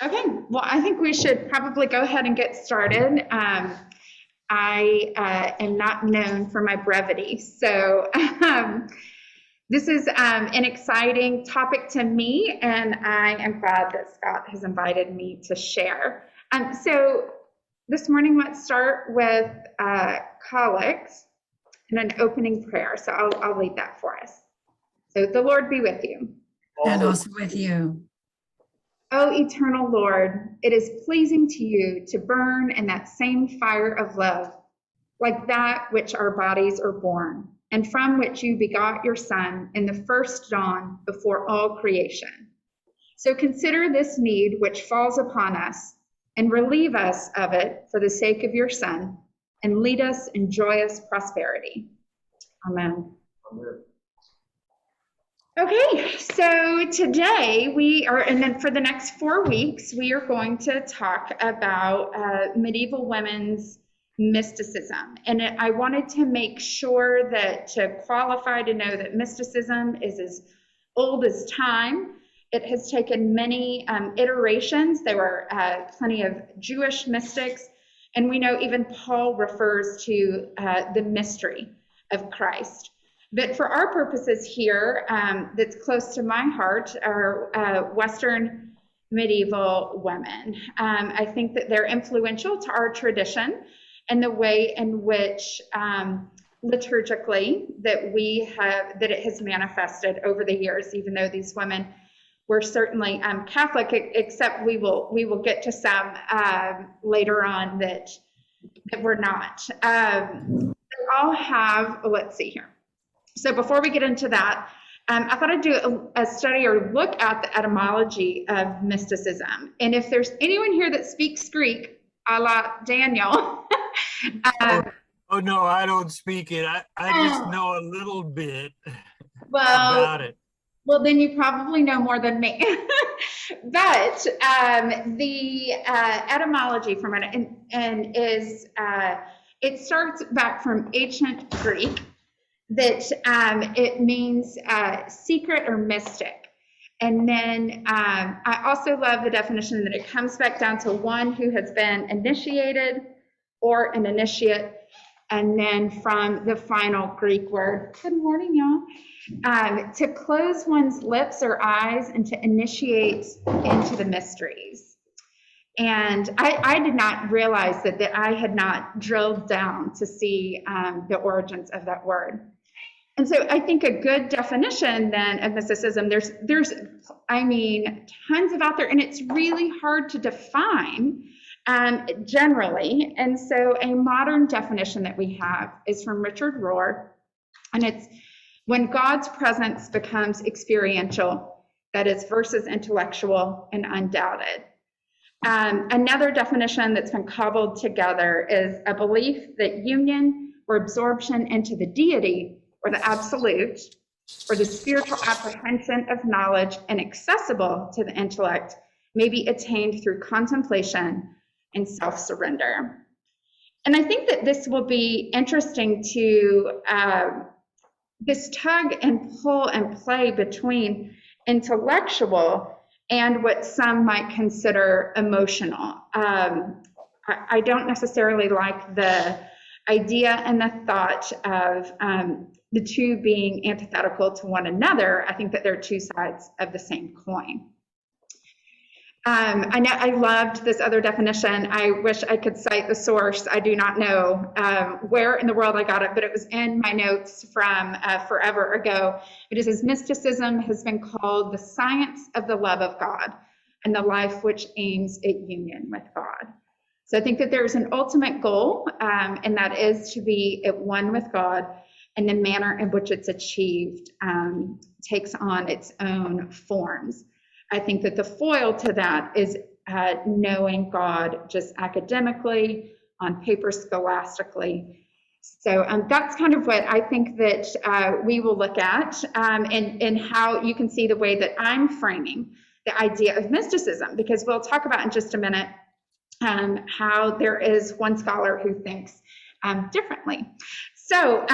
Okay, well, I think we should probably go ahead and get started. I am not known for my brevity, so this is an exciting topic to me, and I am glad that Scott has invited me to share. So this morning, let's start with collects and an opening prayer. So I'll lead that for us. So the Lord be with you. And also with you. O eternal Lord, it is pleasing to you to burn in that same fire of love, like that which our bodies are born, and from which you begot your Son in the first dawn before all creation. So consider this need which falls upon us, and relieve us of it for the sake of your Son, and lead us in joyous prosperity. Amen. Amen. Okay, so today and then for the next 4 weeks, we are going to talk about medieval women's mysticism. And I wanted to make sure that to qualify to know that mysticism is as old as time. It has taken many iterations. There were plenty of Jewish mystics, and we know even Paul refers to the mystery of Christ. But for our purposes here, that's close to my heart, are Western medieval women. I think that they're influential to our tradition and the way in which liturgically that it has manifested over the years, even though these women were certainly Catholic, except we will get to some later on that we're not. They all have, let's see here. So before we get into that, I thought I'd do a study or look at the etymology of mysticism. And if there's anyone here that speaks Greek, a la Daniel. Oh, no, I don't speak it. I just know a little bit about it. Well, then you probably know more than me. But the etymology from it is it starts back from ancient Greek. That it means secret or mystic. And then I also love the definition that it comes back down to one who has been initiated or an initiate. And then from the final Greek word, good morning, y'all, to close one's lips or eyes and to initiate into the mysteries. And I did not realize that I had not drilled down to see the origins of that word. And so I think a good definition then of mysticism, there's tons of out there, and it's really hard to define generally. And so a modern definition that we have is from Richard Rohr, and it's when God's presence becomes experiential, that is versus intellectual and undoubted. Another definition that's been cobbled together is a belief that union or absorption into the deity or the absolute, or the spiritual apprehension of knowledge inaccessible to the intellect may be attained through contemplation and self-surrender. And I think that this will be interesting to this tug and pull and play between intellectual and what some might consider emotional. I don't necessarily like the idea and the thought of the two being antithetical to one another. I think that they're two sides of the same coin. I know I loved this other definition. I wish I could cite the source. I do not know where in the world I got it, but it was in my notes from forever ago. It says, mysticism has been called the science of the love of God and the life which aims at union with God. So I think that there's an ultimate goal, and that is to be at one with God, and the manner in which it's achieved takes on its own forms. I think that the foil to that is knowing God just academically, on paper, scholastically. So that's kind of what I think that we will look at, and how you can see the way that I'm framing the idea of mysticism, because we'll talk about in just a minute how there is one scholar who thinks differently. So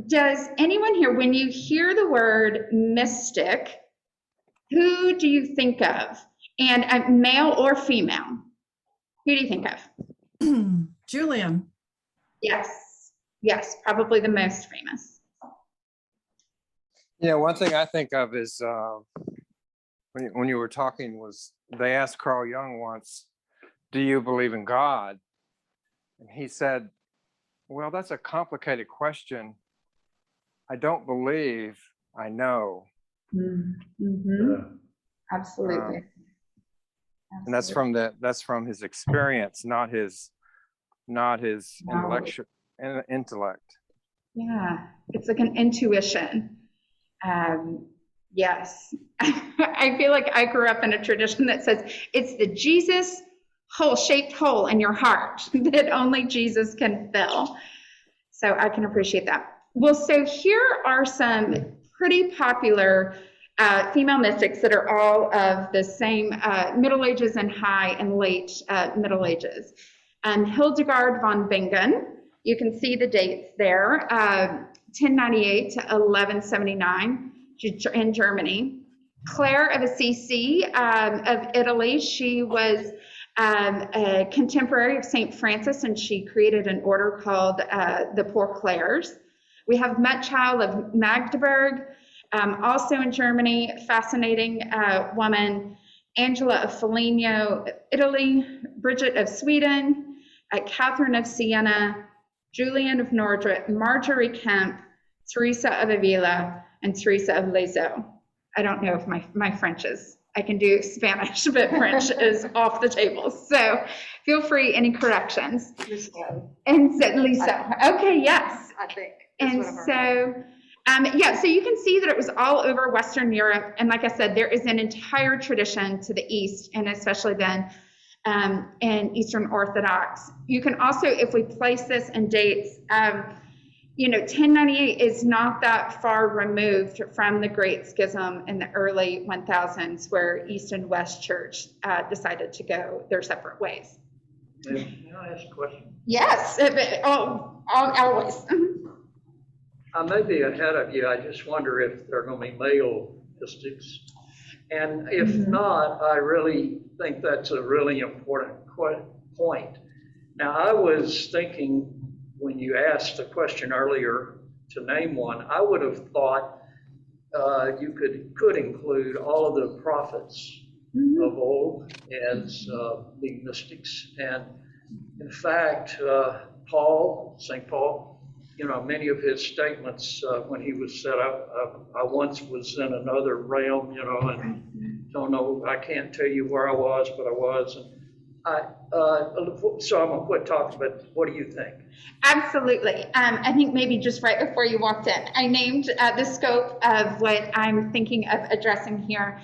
does anyone here, when you hear the word mystic, who do you think of? And male or female? Who do you think of? Julian. Yes, probably the most famous. Yeah, one thing I think of is when you were talking was they asked Carl Jung once, do you believe in God? And he said, well, that's a complicated question. I don't believe, I know. Absolutely. And that's from his experience, not his intellectual intellect. Yeah, it's like an intuition. Yes. I feel like I grew up in a tradition that says it's the Jesus shaped hole in your heart that only Jesus can fill. So I can appreciate that. Well, so here are some pretty popular female mystics that are all of the same Middle Ages and high and late Middle Ages. Hildegard von Bingen, you can see the dates there, 1098 to 1179 in Germany. Claire of Assisi of Italy, she was a contemporary of St. Francis, and she created an order called the Poor Clares. We have Metchild of Magdeburg, also in Germany, fascinating woman. Angela of Foligno, Italy, Bridget of Sweden, Catherine of Siena, Julian of Nordre, Marjorie Kemp, Teresa of Avila, and Teresa of Lisieux. I don't know if my French is, I can do Spanish, but French is off the table. So feel free, any corrections. And so, Lisa, okay, yes. I think. And so, yeah, so you can see that it was all over Western Europe. And like I said, there is an entire tradition to the East, and especially then in Eastern Orthodox. You can also, if we place this in dates, 1098 is not that far removed from the Great Schism in the early 1000s, where East and West Church decided to go their separate ways. May I ask a question? Yes, always. I may be ahead of you. I just wonder if there are going to be male mystics. And if not, I really think that's a really important point. Now, I was thinking when you asked the question earlier to name one, I would have thought you could include all of the prophets of old as being mystics. And in fact, St. Paul, many of his statements when he was set up, I once was in another realm, and don't know, I can't tell you where I was, but I was. And so I'm going to quit talking, but what do you think? Absolutely. I think maybe just right before you walked in, I named the scope of what I'm thinking of addressing here,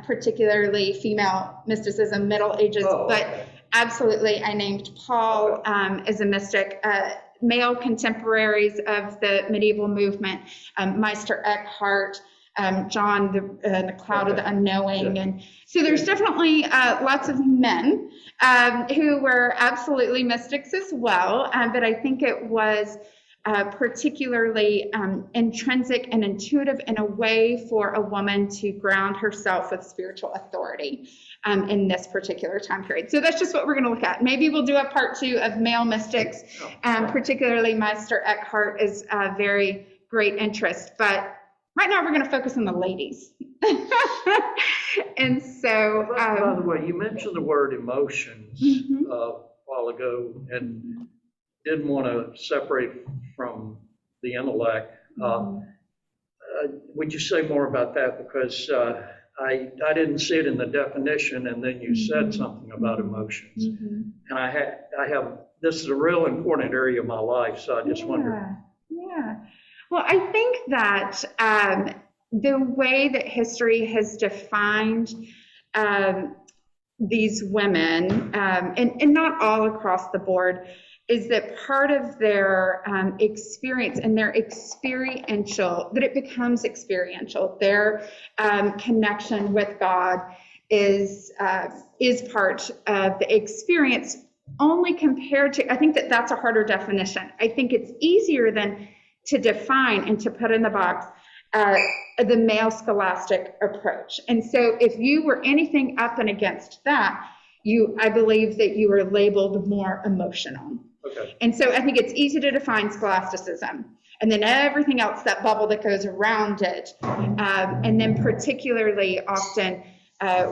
particularly female mysticism, Middle Ages, but absolutely I named Paul as a mystic. Male contemporaries of the medieval movement, Meister Eckhart, John, the Cloud of the Unknowing. And so there's definitely lots of men who were absolutely mystics as well, but I think it was particularly intrinsic and intuitive in a way for a woman to ground herself with spiritual authority in this particular time period. So that's just what we're going to look at. Maybe we'll do a part 2 of male mystics, particularly Meister Eckhart is a very great interest, but right now we're going to focus on the ladies. And so by the way, you mentioned the word emotions a while ago and didn't want to separate from the intellect. Would you say more about that? Because I didn't see it in the definition, and then you said something about emotions. And I have, this is a real important area of my life, so I just wondered. Yeah. Well, I think that the way that history has defined these women, and not all across the board, is that part of their experience and their experiential, that it becomes experiential. Their connection with God is part of the experience, only compared to, I think that that's a harder definition. I think it's easier than to define and to put in the box the male scholastic approach. And so if you were anything up and against that, I believe that you were labeled more emotional. Okay. And so I think it's easy to define scholasticism, and then everything else, that bubble that goes around it. And then particularly often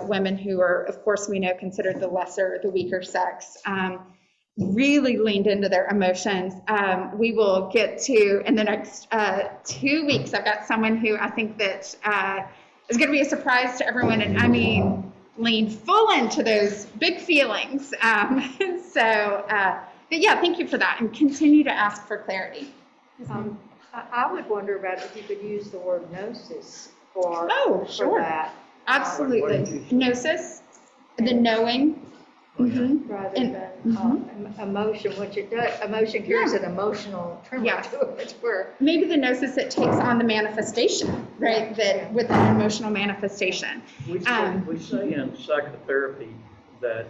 women who are, of course, we know considered the lesser, the weaker sex, really leaned into their emotions. We will get to, in the next 2 weeks, I've got someone who I think that is going to be a surprise to everyone. And I mean, lean full into those big feelings. But yeah, thank you for that, and continue to ask for clarity. I would wonder about if you could use the word gnosis for, sure. that. Absolutely. Gnosis, the knowing. Mm-hmm. Rather than emotion, which it does. Emotion carries an emotional tremor to it. Where maybe the gnosis that takes on the manifestation, right? That with an emotional manifestation. We say in psychotherapy that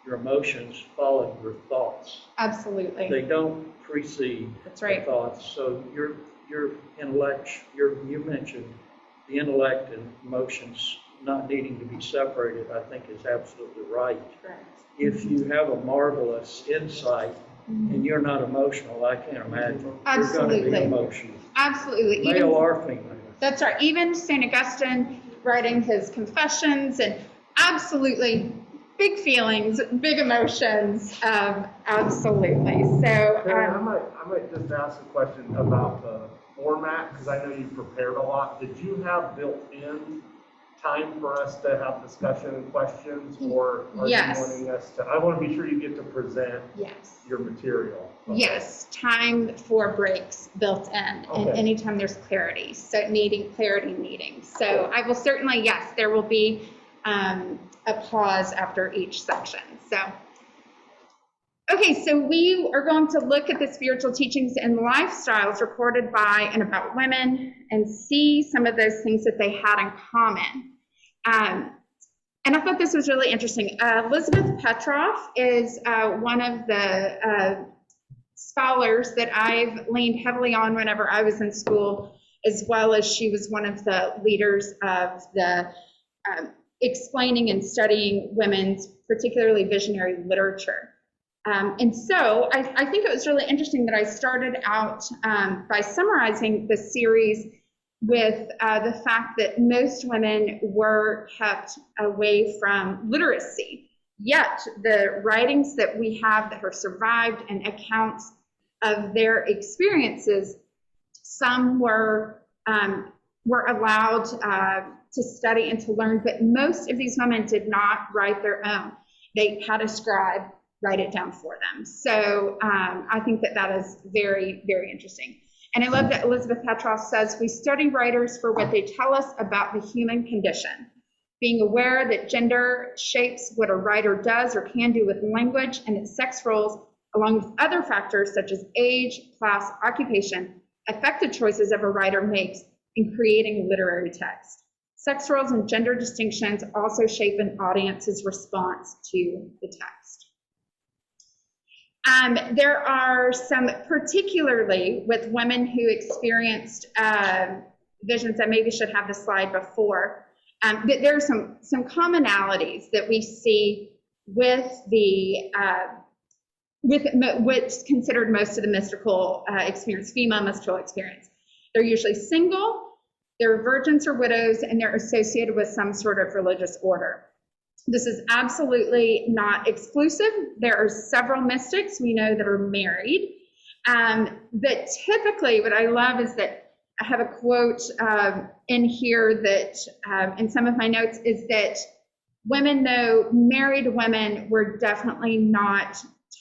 your emotions follow your thoughts. Absolutely. They don't precede That's right. the thoughts. So your intellect, you mentioned the intellect and emotions not needing to be separated, I think is absolutely right. Correct. If you have a marvelous insight and you're not emotional, I can't imagine you're going to be emotional. Absolutely. Male or female. That's right. Even St. Augustine writing his Confessions, and absolutely big feelings, big emotions, absolutely. So Carrie, I might just ask a question about the format, because I know you prepared a lot. Did you have built-in time for us to have discussion and questions, or are you wanting us to? I want to be sure you get to present your material. Okay. Yes, time for breaks built in, and anytime there's clarity. So clarity. So I will certainly, yes, there will be a pause after each section. So, okay, so we are going to look at the spiritual teachings and lifestyles recorded by and about women and see some of those things that they had in common. And I thought this was really interesting. Elizabeth Petroff is one of the scholars that I've leaned heavily on whenever I was in school, as well as she was one of the leaders of the explaining and studying women's, particularly visionary literature. And so I think it was really interesting that I started out by summarizing the series with the fact that most women were kept away from literacy. Yet the writings that we have that are survived and accounts of their experiences, some were allowed to study and to learn, but most of these women did not write their own. They had a scribe write it down for them. So I think that is very, very interesting. And I love that Elizabeth Petroff says, we study writers for what they tell us about the human condition. Being aware that gender shapes what a writer does or can do with language and its sex roles, along with other factors such as age, class, occupation, affect the choices of a writer makes in creating literary text. Sex roles and gender distinctions also shape an audience's response to the text. There are some, particularly with women who experienced visions, I maybe should have the slide before, there are some commonalities that we see with the with what's considered most of the mystical experience, female mystical experience. They're usually single, they're virgins or widows, and they're associated with some sort of religious order. This is absolutely not exclusive. There are several mystics we know that are married. But typically what I love is that I have a quote in here that in some of my notes is that women, though married women, were definitely not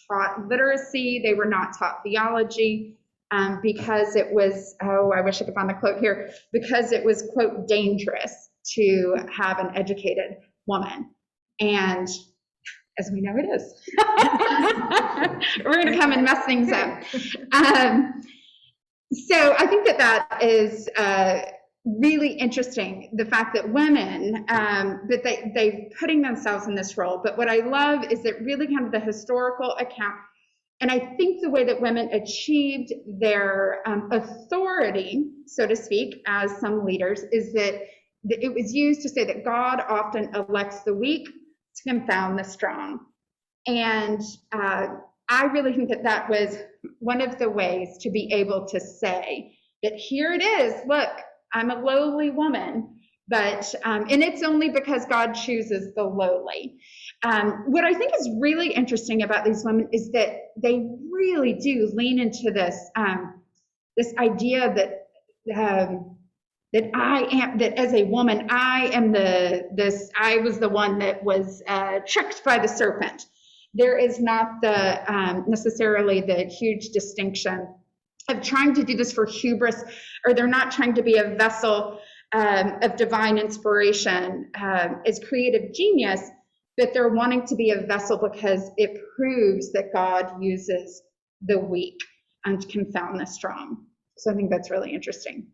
taught literacy. They were not taught theology because it was, I wish I could find the quote here, because it was, quote, dangerous to have an educated woman. And as we know, it is. We're going to come and mess things up. So I think that is really interesting, the fact that women, that they're putting themselves in this role. But what I love is that really kind of the historical account And I think the way that women achieved their authority, so to speak, as some leaders, is that it was used to say that God often elects the weak to confound the strong. And I really think that that was one of the ways to be able to say that here it is, look, I'm a lowly woman, but, and it's only because God chooses the lowly. What I think is really interesting about these women is that they really do lean into this, this idea that, that I am, that as a woman, I am I was the one that was tricked by the serpent. There is not the necessarily the huge distinction of trying to do this for hubris, or they're not trying to be a vessel of divine inspiration as creative genius, but they're wanting to be a vessel because it proves that God uses the weak and to confound the strong. So I think that's really interesting.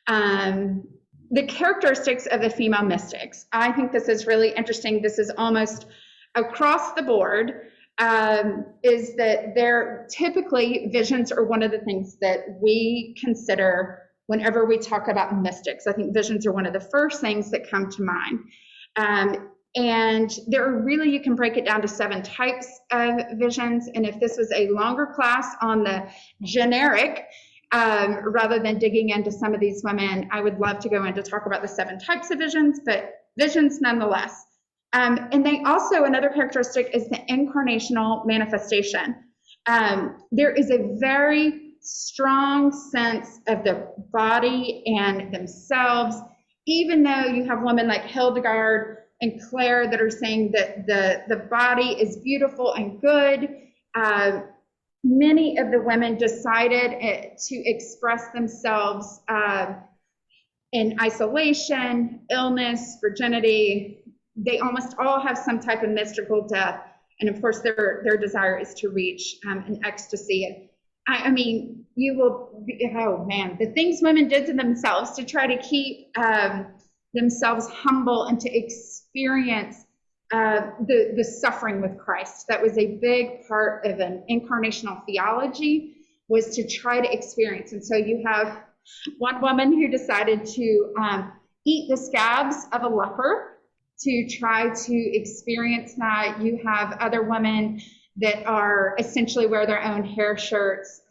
The characteristics of the female mystics. I think this is really interesting. This is almost across the board, is that they're typically, visions are one of the things that we consider whenever we talk about mystics. I think visions are one of the first things that come to mind. And there are really, you can break it down to 7 types of visions. And if this was a longer class on the generic, rather than digging into some of these women, I would love to go in to talk about the 7 types of visions, but visions nonetheless. And they also, another characteristic is the incarnational manifestation. There is a very strong sense of the body and themselves, even though you have women like Hildegard and Claire that are saying that the body is beautiful and good. Many of the women decided to express themselves in isolation, illness, virginity. They almost all have some type of mystical death. And of course, their desire is to reach an ecstasy. And I mean, you will be, oh man, the things women did to themselves to try to keep themselves humble and to experience the suffering with Christ. That was a big part of an incarnational theology, was to try to experience. And so you have one woman who decided to eat the scabs of a leper to try to experience that. You have other women that are essentially wear their own hair shirts.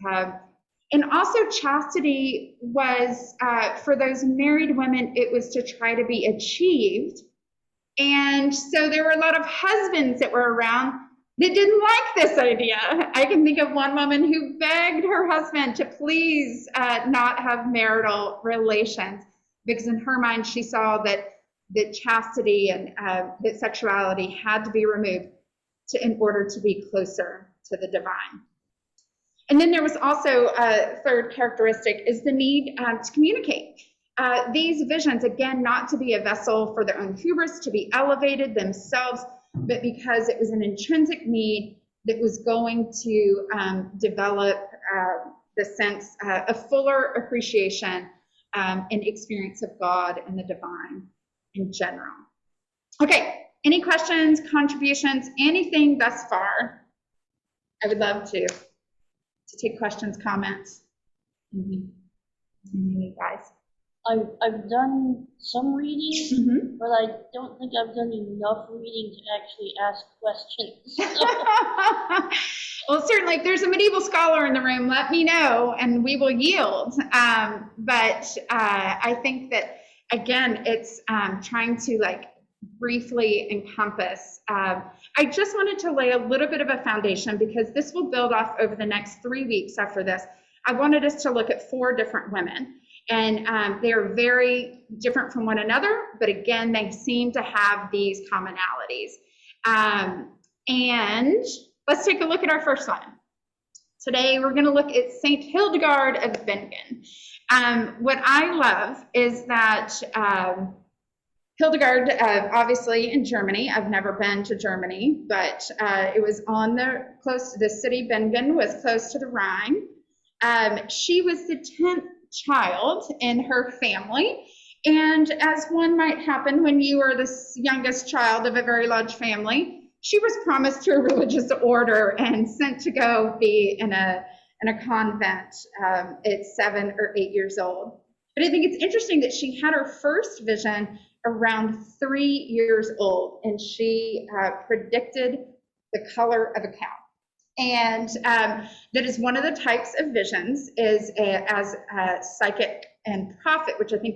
And also chastity was, for those married women, it was to try to be achieved. And so there were a lot of husbands that were around that didn't like this idea. I can think of one woman who begged her husband to please not have marital relations, because in her mind she saw that chastity and that sexuality had to be removed in order to be closer to the divine. And then there was also a third characteristic, is the need to communicate. These visions, again, not to be a vessel for their own hubris, to be elevated themselves, but because it was an intrinsic need that was going to develop the sense of fuller appreciation and experience of God and the divine in general. Okay, any questions, contributions, anything thus far? I would love to take questions, comments. You guys. I've done some reading, but I don't think I've done enough reading to actually ask questions. Well, certainly, if there's a medieval scholar in the room, let me know and we will yield. But I think that, again, it's trying to briefly encompass. I just wanted to lay a little bit of a foundation, because this will build off over the next 3 weeks after this. I wanted us to look at 4 different women. And they are very different from one another, but again, they seem to have these commonalities. And let's take a look at our first one. Today, we're going to look at Saint Hildegard of Bingen. What I love is that Hildegard, obviously in Germany, I've never been to Germany, but it was on the city Bingen was close to the Rhine. She was the 10th child in her family, and as one might happen when you are the youngest child of a very large family, she was promised to a religious order and sent to go be in a convent at 7 or 8 years old. But I think it's interesting that she had her first vision around 3 years old, and she predicted the color of a cow. And that is one of the types of visions is as psychic and prophet, which I think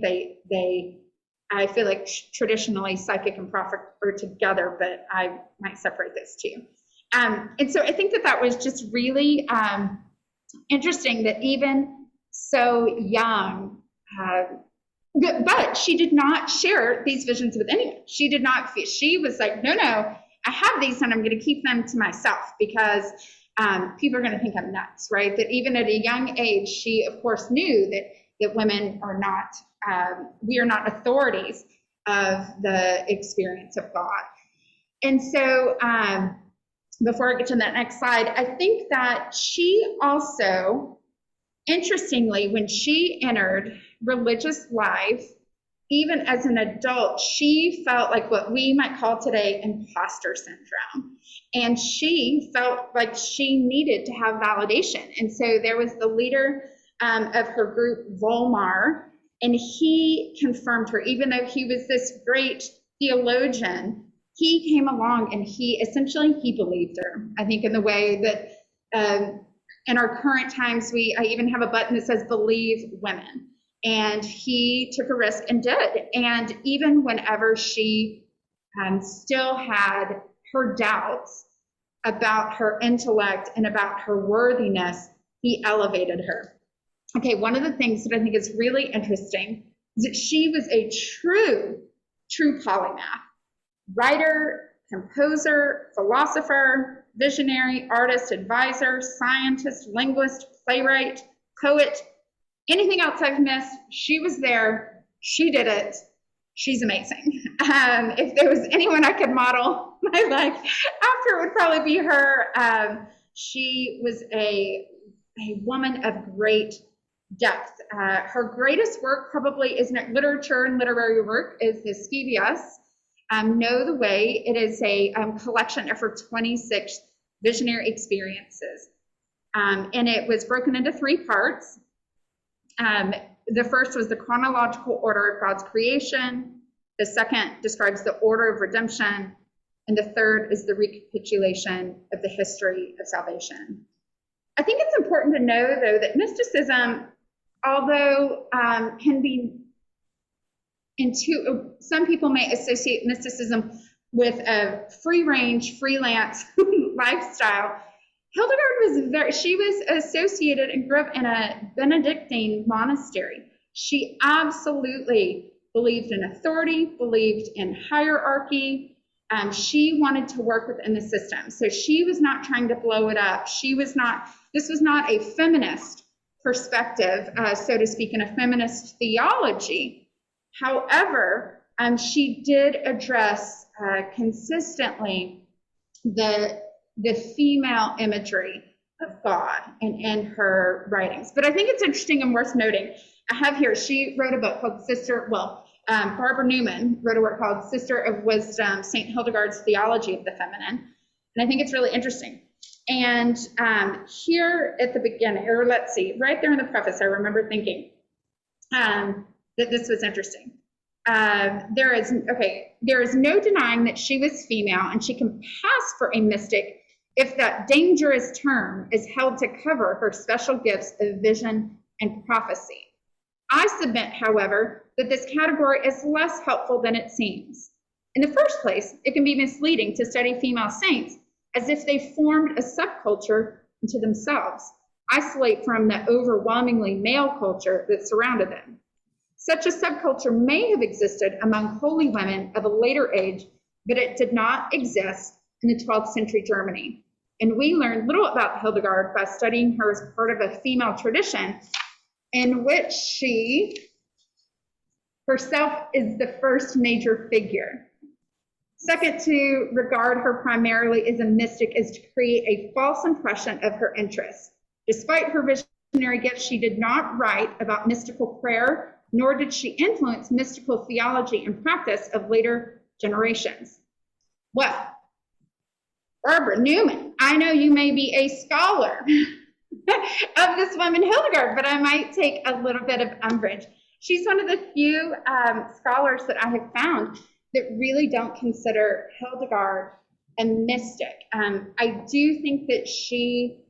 I feel like traditionally psychic and prophet are together, but I might separate those two. And so I think that was just really interesting that even so young, but she did not share these visions with anyone. She was like, no, I have these and I'm going to keep them to myself because people are going to think I'm nuts, right? That even at a young age, she of course knew that women are not, we are not authorities of the experience of God. And so before I get to that next slide, I think that she also, interestingly, when she entered religious life, even as an adult, she felt like what we might call today imposter syndrome. And she felt like she needed to have validation. And so there was the leader of her group, Volmar, and he confirmed her, even though he was this great theologian, he came along and he believed her. I think in the way that in our current times, I even have a button that says believe women. And he took a risk and did. And even whenever she still had her doubts about her intellect and about her worthiness, he elevated her. Okay, one of the things that I think is really interesting is that she was a true polymath. Writer, composer, philosopher, visionary, artist, advisor, scientist, linguist, playwright, poet, anything else I've missed, she was there, she did it, she's amazing. If there was anyone I could model my life after, it would probably be her. She was a woman of great depth. Her greatest work probably is not literature and literary work, is the Scivias, Know the Way. It is a collection of her 26 visionary experiences. And it was broken into 3 parts. The first was the chronological order of God's creation. The second describes the order of redemption. And the third is the recapitulation of the history of salvation. I think it's important to know, though, that mysticism, although can be some people may associate mysticism with a free-range, freelance lifestyle. Hildegard she was associated and grew up in a Benedictine monastery. She absolutely believed in authority, believed in hierarchy. She wanted to work within the system. So she was not trying to blow it up. This was not a feminist perspective, so to speak, in a feminist theology. However, she did address consistently the female imagery of God in her writings. But I think it's interesting and worth noting. I have here, she wrote a book called Barbara Newman wrote a work called Sister of Wisdom, St. Hildegard's Theology of the Feminine. And I think it's really interesting. And here at the beginning, or let's see, right there in the preface, I remember thinking that this was interesting. There is no denying that she was female and she can pass for a mystic if that dangerous term is held to cover her special gifts of vision and prophecy. I submit, however, that this category is less helpful than it seems. In the first place, it can be misleading to study female saints as if they formed a subculture into themselves, isolate from the overwhelmingly male culture that surrounded them. Such a subculture may have existed among holy women of a later age, but it did not exist in the 12th century Germany. And we learned little about Hildegard by studying her as part of a female tradition in which she herself is the first major figure. Second, to regard her primarily as a mystic is to create a false impression of her interests. Despite her visionary gifts, she did not write about mystical prayer, nor did she influence mystical theology and practice of later generations. Well, Barbara Newman, I know you may be a scholar of this woman Hildegard, but I might take a little bit of umbrage. She's one of the few scholars that I have found that really don't consider Hildegard a mystic. I do think that she,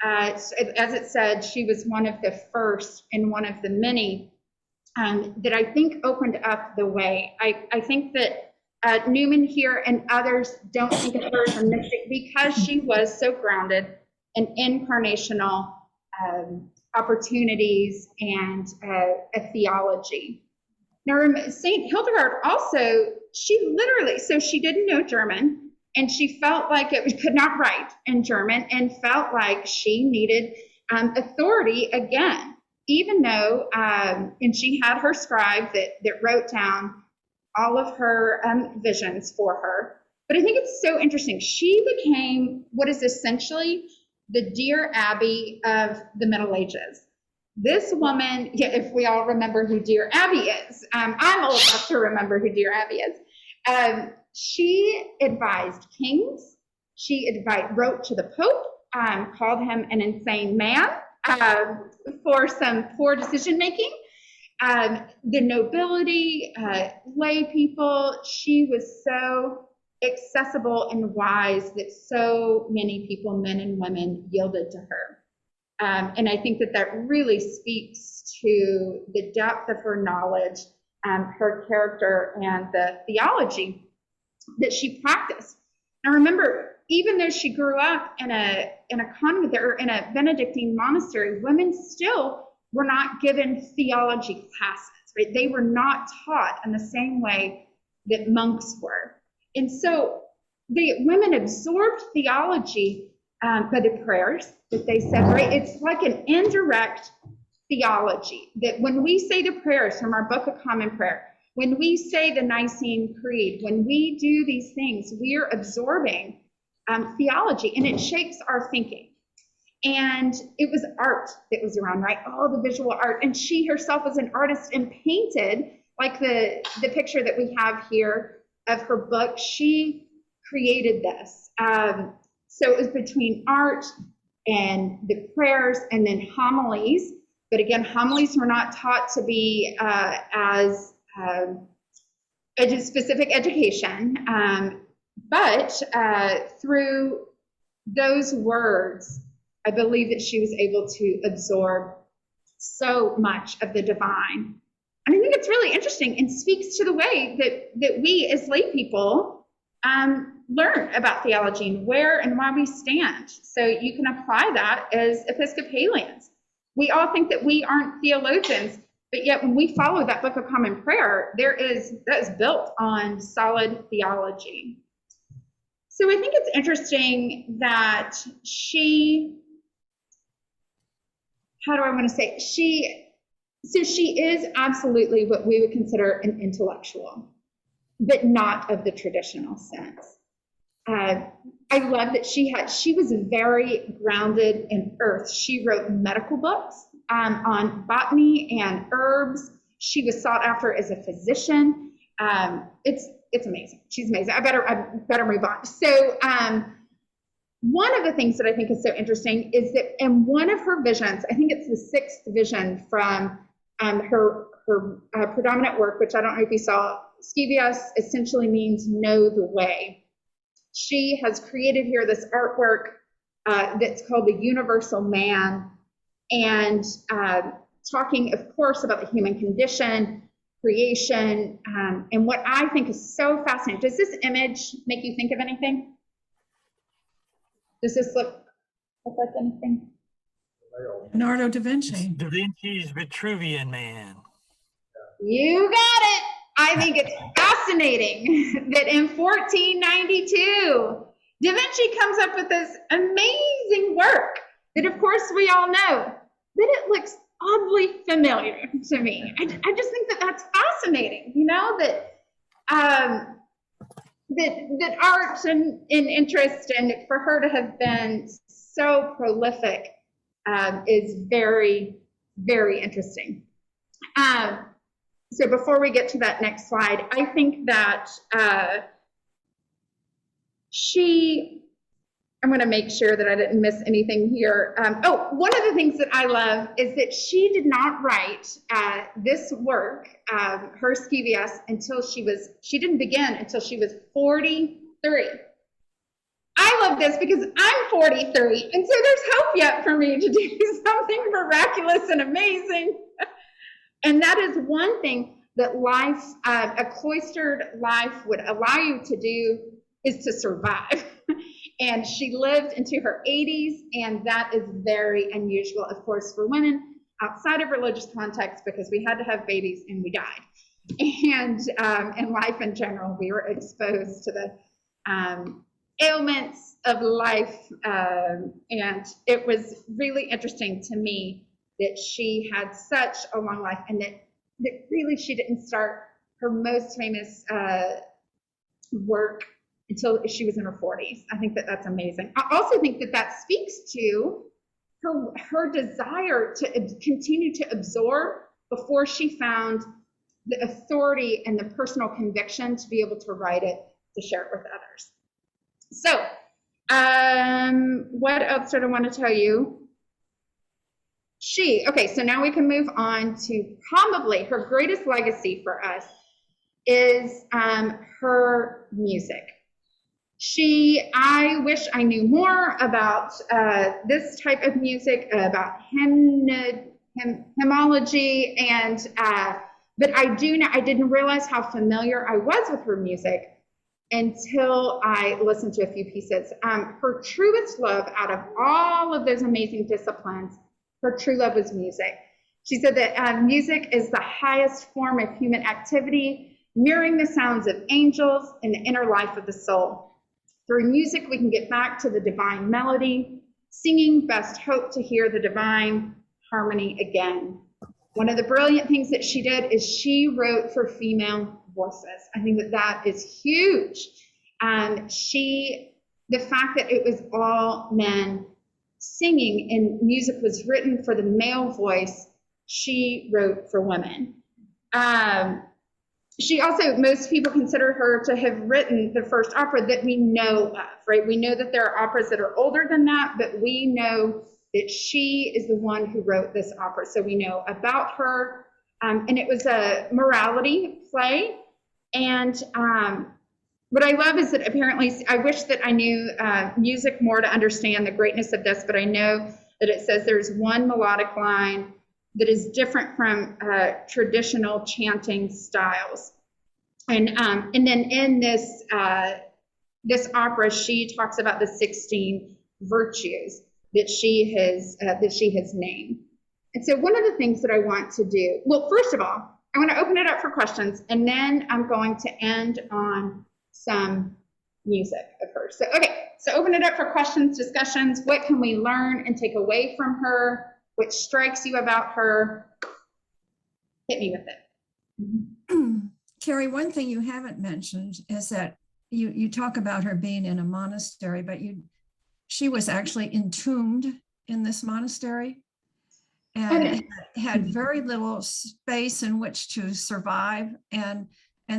as it said, she was one of the first and one of the many that I think opened up the way. I think that Newman here and others don't think of her as a mystic because she was so grounded in incarnational opportunities and a theology. Now, Saint Hildegard also, she literally, so she didn't know German, and she felt like could not write in German, and felt like she needed authority again, even though, and she had her scribe that wrote down all of her visions for her. But I think it's so interesting. She became what is essentially the Dear Abby of the Middle Ages. This woman, if we all remember who Dear Abby is, I'm old enough to remember who Dear Abby is. She advised kings. She wrote to the Pope, called him an insane man for some poor decision making. The nobility, lay people, she was so accessible and wise that so many people, men and women, yielded to her. And I think that really speaks to the depth of her knowledge, her character, and the theology that she practiced. Now remember, even though she grew up in a convent or in a Benedictine monastery, women still were not given theology classes, right? They were not taught in the same way that monks were. And so the women absorbed theology by the prayers that they said, right? It's like an indirect theology that when we say the prayers from our Book of Common Prayer, when we say the Nicene Creed, when we do these things, we are absorbing theology, and it shapes our thinking. And it was art that was around, right? All the visual art. And she herself was an artist and painted, like the picture that we have here of her book. She created this. So it was between art and the prayers and then homilies. But again, homilies were not taught to be as specific education. But through those words, I believe that she was able to absorb so much of the divine. And I think it's really interesting and speaks to the way that we as lay people learn about theology and where and why we stand. So you can apply that as Episcopalians. We all think that we aren't theologians, but yet when we follow that Book of Common Prayer, that is built on solid theology. So I think it's interesting that she is absolutely what we would consider an intellectual, but not of the traditional sense. I love that she was very grounded in earth. She wrote medical books on botany and herbs. She was sought after as a physician. It's amazing. She's amazing. I better move on. So one of the things that I think is so interesting is that in one of her visions, I think it's the 6th vision from her predominant work, which I don't know if you saw, Scivias essentially means know the way. She has created here this artwork that's called the Universal Man, and talking, of course, about the human condition, creation, and what I think is so fascinating. Does this image make you think of anything? Does this look like anything? Leonardo Da Vinci. Da Vinci's Vitruvian Man. You got it. I think it's fascinating that in 1492, Da Vinci comes up with this amazing work that, of course, we all know, but it looks oddly familiar to me. I just think that that's fascinating, you know, that art and interest, and for her to have been so prolific is very, very interesting. So before we get to that next slide, I think that she I'm going to make sure that I didn't miss anything here. One of the things that I love is that she did not write this work, her Scivias, she didn't begin until she was 43. I love this because I'm 43, and so there's hope yet for me to do something miraculous and amazing. And that is one thing that life, a cloistered life would allow you to do, is to survive. And she lived into her 80s, and that is very unusual, of course, for women outside of religious context, because we had to have babies and we died. And in life in general, we were exposed to the ailments of life. And it was really interesting to me that she had such a long life, and that really she didn't start her most famous work until she was in her 40s. I think that that's amazing. I also think that that speaks to her desire to continue to absorb before she found the authority and the personal conviction to be able to write it, to share it with others. So, what else did I want to tell you? Okay, so now we can move on to probably her greatest legacy for us is her music. I wish I knew more about this type of music, about hymnology, and but I didn't realize how familiar I was with her music until I listened to a few pieces. Her truest love out of all of those amazing disciplines, her true love was music. She said that music is the highest form of human activity, mirroring the sounds of angels in the inner life of the soul. Through music, we can get back to the divine melody. Singing best hope to hear the divine harmony again. One of the brilliant things that she did is she wrote for female voices. I think that that is huge. The fact that it was all men singing and music was written for the male voice, she wrote for women. She also, most people consider her to have written the first opera that we know of, right? We know that there are operas that are older than that, but we know that she is the one who wrote this opera. So we know about her, and it was a morality play. And what I love is that apparently, I wish that I knew music more to understand the greatness of this, but I know that it says there's one melodic line that is different from traditional chanting styles. And then in this opera, she talks about the 16 virtues that she has named. And so one of the things that I want to do, well, first of all, I want to open it up for questions, and then I'm going to end on some music of hers. So, okay, so open it up for questions, discussions. What can we learn and take away from her? What strikes you about her? Hit me with it. Carrie, one thing you haven't mentioned is that you talk about her being in a monastery, but she was actually entombed in this monastery and had very little space in which to survive. And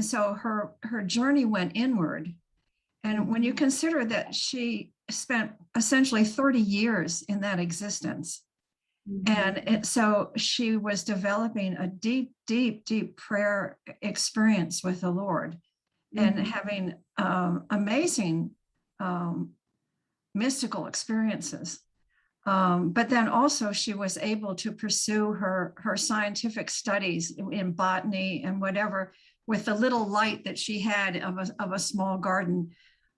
so her journey went inward. And when you consider that she spent essentially 30 years in that existence, and so she was developing a deep, deep, deep prayer experience with the Lord, and having amazing mystical experiences. But then also she was able to pursue her scientific studies in botany and whatever with the little light that she had of a small garden.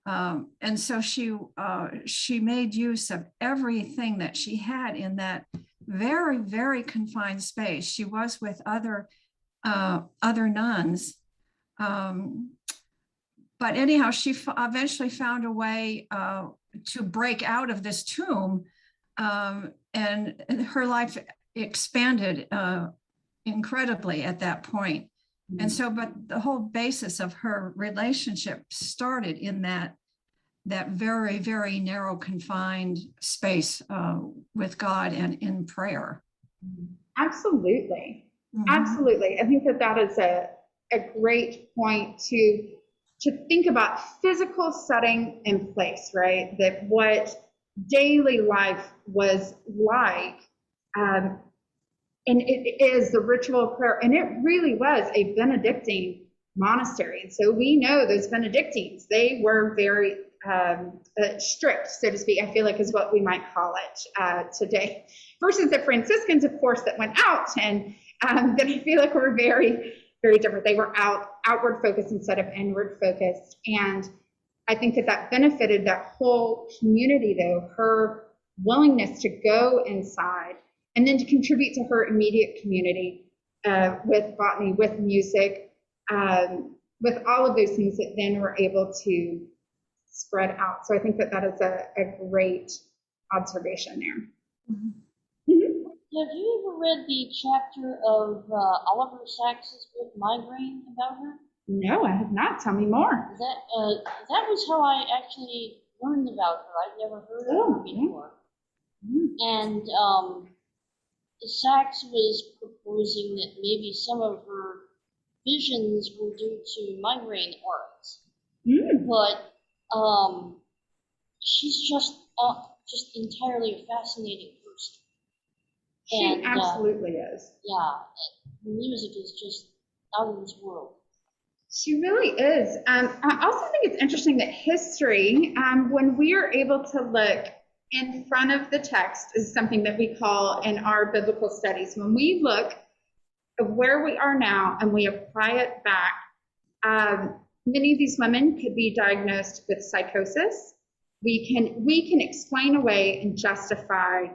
And so she made use of everything that she had in that very, very confined space. She was with other nuns. But anyhow, she eventually found a way to break out of this tomb, and her life expanded incredibly at that point. And so, but the whole basis of her relationship started in that very, very narrow, confined space with God and in prayer. Absolutely. Absolutely. I think that is a great point to think about physical setting and place, right? That what daily life was like. And it is the ritual of prayer, and it really was a Benedictine monastery. And so we know those Benedictines, they were very strict, so to speak, I feel like is what we might call it today, versus the Franciscans, of course, that went out, and that I feel like were very, very different. They were outward focused instead of inward focused. And I think that benefited that whole community, though, her willingness to go inside and then to contribute to her immediate community with botany, with music, with all of those things that then were able to spread out. So I think that is a great observation there. Mm-hmm. Mm-hmm. Have you ever read the chapter of Oliver Sacks's book, Migraine, about her? No, I have not. Tell me more. That was how I actually learned about her. I'd never heard of her before. Mm-hmm. And Sacks was proposing that maybe some of her visions were due to migraine auras. Mm. But she's just entirely a fascinating person. She absolutely is. Yeah, her music is just out of this world. She really is. I also think it's interesting that history, when we are able to look in front of the text, is something that we call in our biblical studies. When we look at where we are now and we apply it back, many of these women could be diagnosed with psychosis. We can explain away and justify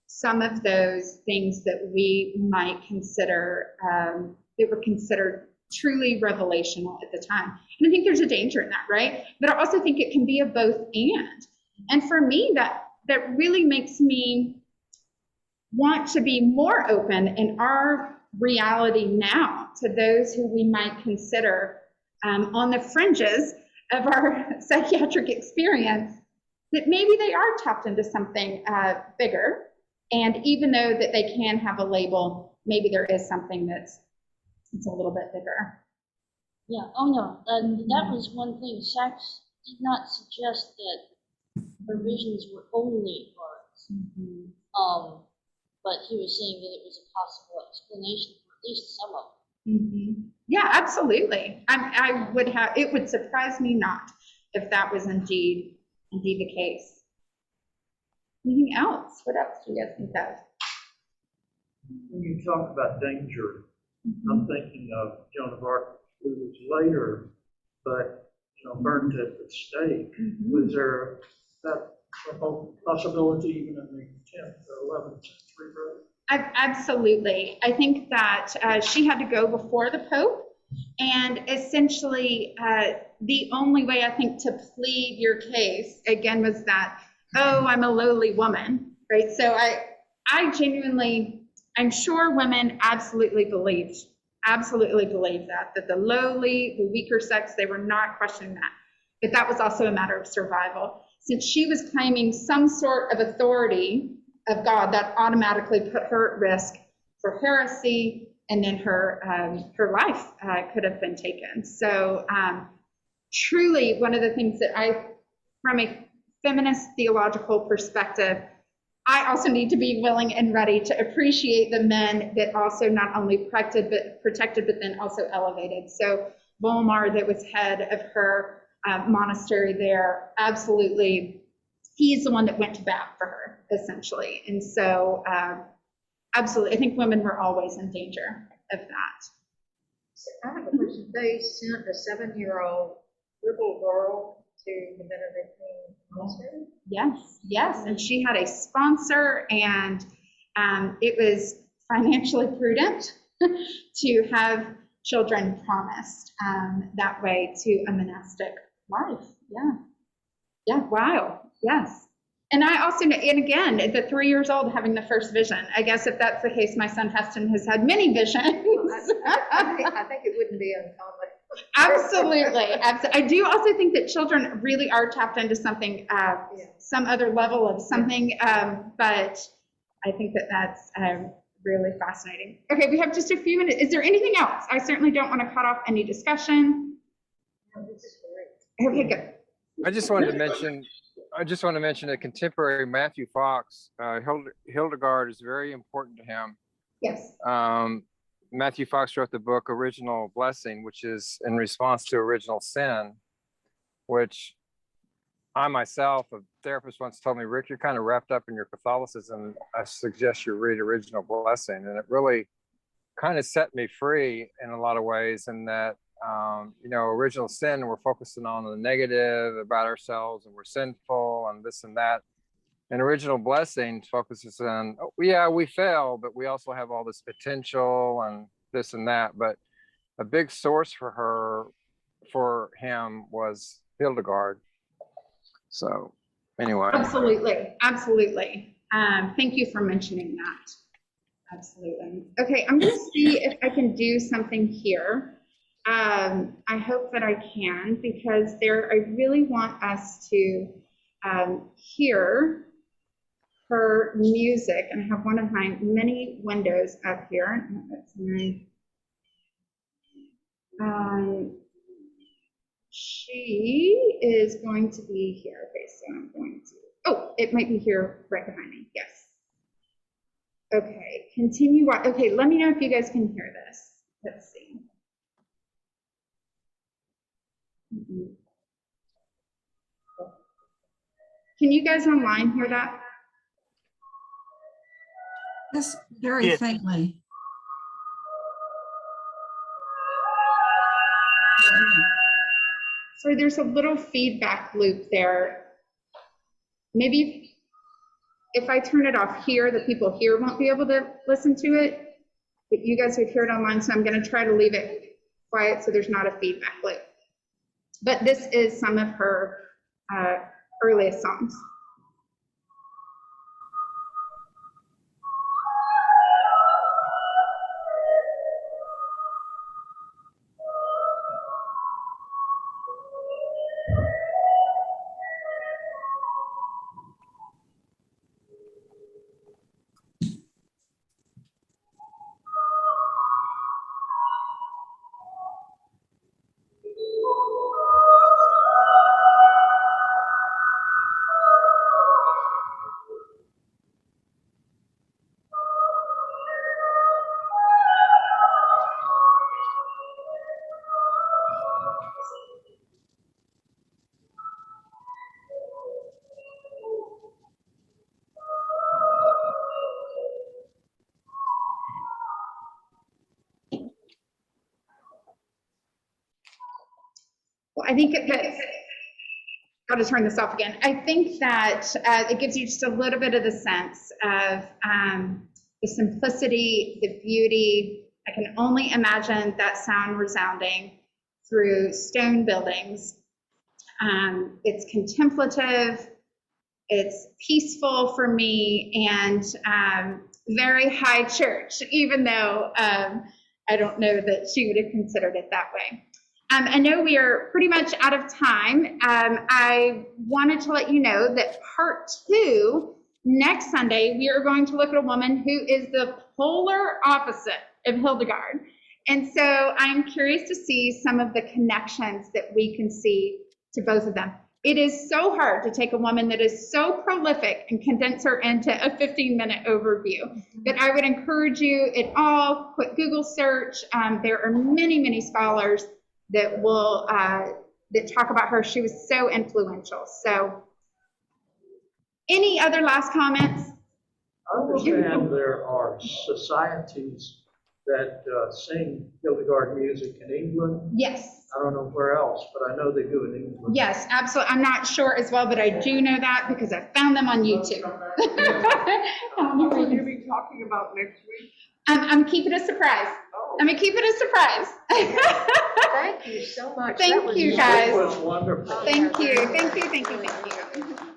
some of those things that we might consider that were considered truly revelational at the time. And I think there's a danger in that, right? But I also think it can be a both and. And for me, that really makes me want to be more open in our reality now to those who we might consider on the fringes of our psychiatric experience, that maybe they are tapped into something bigger. And even though that they can have a label, maybe there is something that's a little bit bigger. Yeah, oh no, that was one thing. Sacks did not suggest that her visions were only auras. Mm-hmm. But he was saying that it was a possible explanation for at least some of them. Mm-hmm. Yeah, absolutely. It would surprise me not if that was indeed the case. Anything else? What else do you guys think of? When you talk about danger, I'm thinking of Joan of Arc, who was later, but burned at the stake. Was there that possibility even in the 10th or 11th century, brother? Absolutely. I think that she had to go before the Pope, and essentially the only way I think to plead your case again was that, oh, I'm a lowly woman, right? So I genuinely, I'm sure women absolutely believed that the lowly, the weaker sex, they were not questioning that. But that was also a matter of survival. Since she was claiming some sort of authority of God, that automatically put her at risk for heresy, and then her life could have been taken. So truly, one of the things that from a feminist theological perspective, I also need to be willing and ready to appreciate the men that also not only protected, but then also elevated. So Volmar, that was head of her monastery there, absolutely, he's the one that went to bat for her, essentially. And so absolutely, I think women were always in danger of that. So I have a question. They sent a 7-year-old little girl to the Benedictine monastery? Yes, and she had a sponsor, and it was financially prudent to have children promised that way to a monastic life. Yeah, wow, yes. And I also know, and again, at the 3 years old, having the first vision, I guess if that's the case, my son Heston has had many visions. I think it wouldn't be uncommon. Absolutely. I do also think that children really are tapped into something, some other level of something, but I think that that's really fascinating. Okay, we have just a few minutes. Is there anything else? I certainly don't want to cut off any discussion. No, this is great. Okay, good. I just wanted to mention, I just want to mention a contemporary Matthew Fox. Hildegard is very important to him. Yes. Matthew Fox wrote the book Original Blessing, which is in response to original sin, which I myself, a therapist once told me, Rick, you're kind of wrapped up in your Catholicism. I suggest you read Original Blessing. And it really kind of set me free in a lot of ways, in that, you know, original sin, we're focusing on the negative about ourselves and we're sinful and this and that. And Original Blessing focuses on, oh, yeah, we fail, but we also have all this potential and this and that. But a big source for him was Hildegard. So anyway. Absolutely. Thank you for mentioning that. Absolutely. Okay, I'm going to see if I can do something here. I hope that I can, because I really want us to hear her music. And I have one of my many windows up here. That's my, she is going to be here. Okay, so I'm going to, oh, it might be here right behind me. Yes. Okay, continue. Okay, let me know if you guys can hear this. Let's see. Can you guys online hear that? Yes, very faintly. So there's a little feedback loop there. Maybe if I turn it off here, the people here won't be able to listen to it, but you guys would hear it online, so I'm going to try to leave it quiet so there's not a feedback loop. But this is some of her earliest songs. Well, I think that, I'll just turn this off again. I think that it gives you just a little bit of the sense of the simplicity, the beauty. I can only imagine that sound resounding through stone buildings. It's contemplative, it's peaceful for me, and very high church, even though I don't know that she would have considered it that way. I know we are pretty much out of time. I wanted to let you know that part 2, next Sunday, we are going to look at a woman who is the polar opposite of Hildegard. And so I'm curious to see some of the connections that we can see to both of them. It is so hard to take a woman that is so prolific and condense her into a 15-minute overview. But I would encourage you at all, quick Google search. There are many, many scholars that will that talk about her. She was so influential. So any other last comments? I understand there are societies that sing Hildegard music in England. Yes. I don't know where else, but I know they do in England. Yes, absolutely. I'm not sure as well, but I do know that because I found them on YouTube. What will you be talking about next week? I'm keeping a surprise. Oh. I'm going to keep it a surprise. Thank you so much. Thank you, guys. It was wonderful. Thank you. Thank you. Thank you. Thank you.